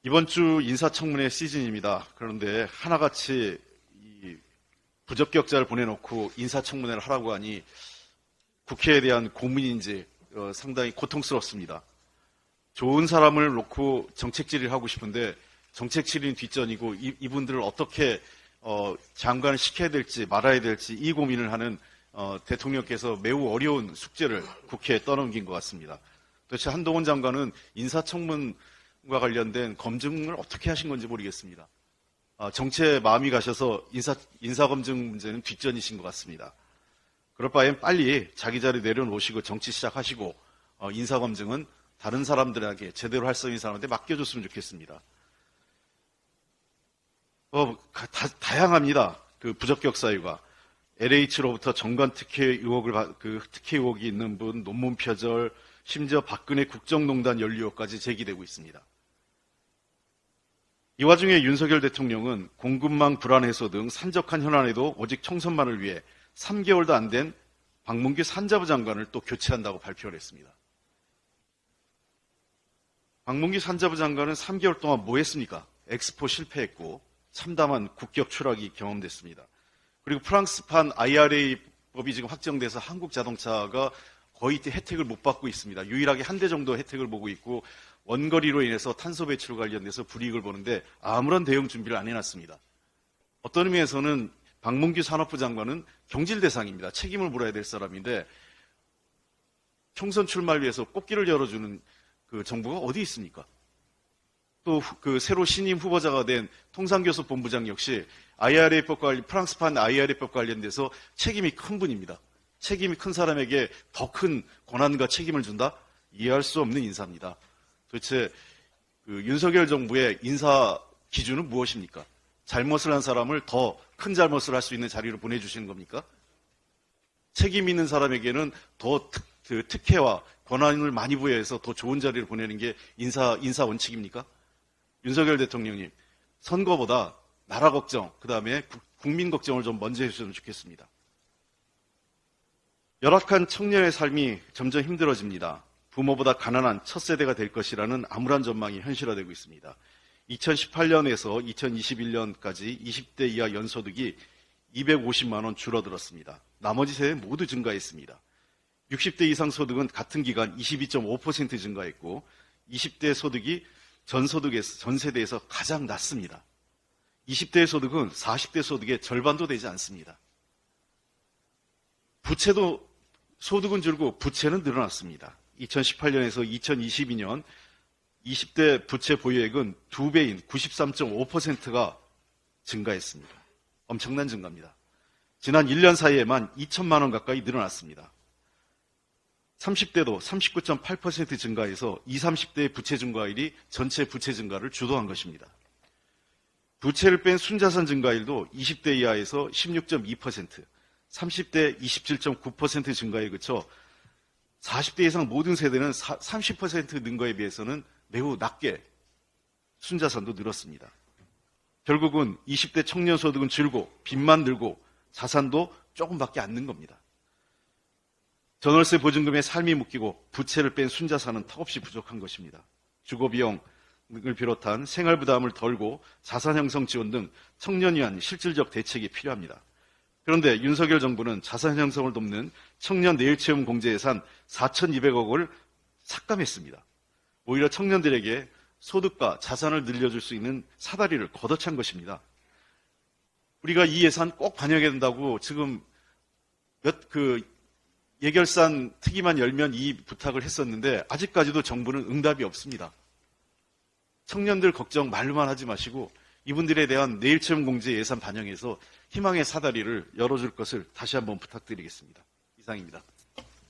이번 주 인사청문회 시즌입니다. 그런데 하나같이 이 부적격자를 보내놓고 인사청문회를 하라고 하니 국회에 대한 고문인지 상당히 고통스럽습니다. 좋은 사람을 놓고 정책 질의를 하고 싶은데 정책 질의는 뒷전이고 이분들을 어떻게 장관을 시켜야 될지 말아야 될지 이 고민을 하는 대통령께서 매우 어려운 숙제를 국회에 떠넘긴 것 같습니다. 도대체 한동훈 장관은 인사청문과 관련된 검증을 어떻게 하신 건지 모르겠습니다. 정치에 마음이 가셔서 인사검증 문제는 뒷전이신 것 같습니다. 그럴 바엔 빨리 자기 자리 내려놓으시고 정치 시작하시고 인사검증은 다른 사람들에게 제대로 할 수 있는 사람한테 맡겨줬으면 좋겠습니다. 다양합니다. 그 부적격 사유가. LH로부터 정관 특혜 특혜 의혹이 있는 분, 논문 표절, 심지어 박근혜 국정농단 연루까지 제기되고 있습니다. 이 와중에 윤석열 대통령은 공급망 불안 해소 등 산적한 현안에도 오직 총선만을 위해 3개월도 안 된 박문규 산자부 장관을 또 교체한다고 발표를 했습니다. 박문규 산자부 장관은 3개월 동안 뭐 했습니까? 엑스포 실패했고 참담한 국격 추락이 경험됐습니다. 그리고 프랑스판 IRA 법이 지금 확정돼서 한국 자동차가 거의 혜택을 못 받고 있습니다. 유일하게 한 대 정도 혜택을 보고 있고 원거리로 인해서 탄소 배출 관련돼서 불이익을 보는데 아무런 대응 준비를 안 해놨습니다. 어떤 의미에서는 박문규 산업부 장관은 경질 대상입니다. 책임을 물어야 될 사람인데 총선 출마를 위해서 꽃길을 열어주는 그 정부가 어디 있습니까? 또 그 새로 신임 후보자가 된 통상교섭 본부장 역시 프랑스판 IRA법 관련돼서 책임이 큰 분입니다. 책임이 큰 사람에게 더 큰 권한과 책임을 준다? 이해할 수 없는 인사입니다. 도대체 그 윤석열 정부의 인사 기준은 무엇입니까? 잘못을 한 사람을 더 큰 잘못을 할 수 있는 자리로 보내주시는 겁니까? 책임 있는 사람에게는 더 특혜와 권한을 많이 부여해서 더 좋은 자리로 보내는 게 인사 원칙입니까? 윤석열 대통령님, 선거보다 나라 걱정, 그 다음에 국민 걱정을 좀 먼저 해주셨으면 좋겠습니다. 열악한 청년의 삶이 점점 힘들어집니다. 부모보다 가난한 첫 세대가 될 것이라는 암울한 전망이 현실화되고 있습니다. 2018년에서 2021년까지 20대 이하 연소득이 250만 원 줄어들었습니다. 나머지 세대 모두 증가했습니다. 60대 이상 소득은 같은 기간 22.5% 증가했고 20대 소득이 전 세대에서 가장 낮습니다. 20대의 소득은 40대 소득의 절반도 되지 않습니다. 부채도 소득은 줄고 부채는 늘어났습니다. 2018년에서 2022년 20대 부채 보유액은 2배인 93.5%가 증가했습니다. 엄청난 증가입니다. 지난 1년 사이에만 2천만 원 가까이 늘어났습니다. 30대도 39.8% 증가해서 20, 30대의 부채 증가율이 전체 부채 증가를 주도한 것입니다. 부채를 뺀 순자산 증가율도 20대 이하에서 16.2%, 30대 27.9% 증가에 그쳐 40대 이상 모든 세대는 30% 는 거에 비해서는 매우 낮게 순자산도 늘었습니다. 결국은 20대 청년 소득은 줄고 빚만 늘고 자산도 조금밖에 안 는 겁니다. 전월세 보증금에 삶이 묶이고 부채를 뺀 순자산은 턱없이 부족한 것입니다. 주거비용을 비롯한 생활부담을 덜고 자산 형성 지원 등 청년을 위한 실질적 대책이 필요합니다. 그런데 윤석열 정부는 자산 형성을 돕는 청년 내일체험 공제 예산 4,200억을 삭감했습니다. 오히려 청년들에게 소득과 자산을 늘려줄 수 있는 사다리를 걷어찬 것입니다. 우리가 이 예산 꼭 반영해야 된다고 지금 예결산 특위만 열면 이 부탁을 했었는데 아직까지도 정부는 응답이 없습니다. 청년들 걱정 말로만 하지 마시고 이분들에 대한 내일체험 공제 예산 반영해서 희망의 사다리를 열어줄 것을 다시 한번 부탁드리겠습니다. 이상입니다.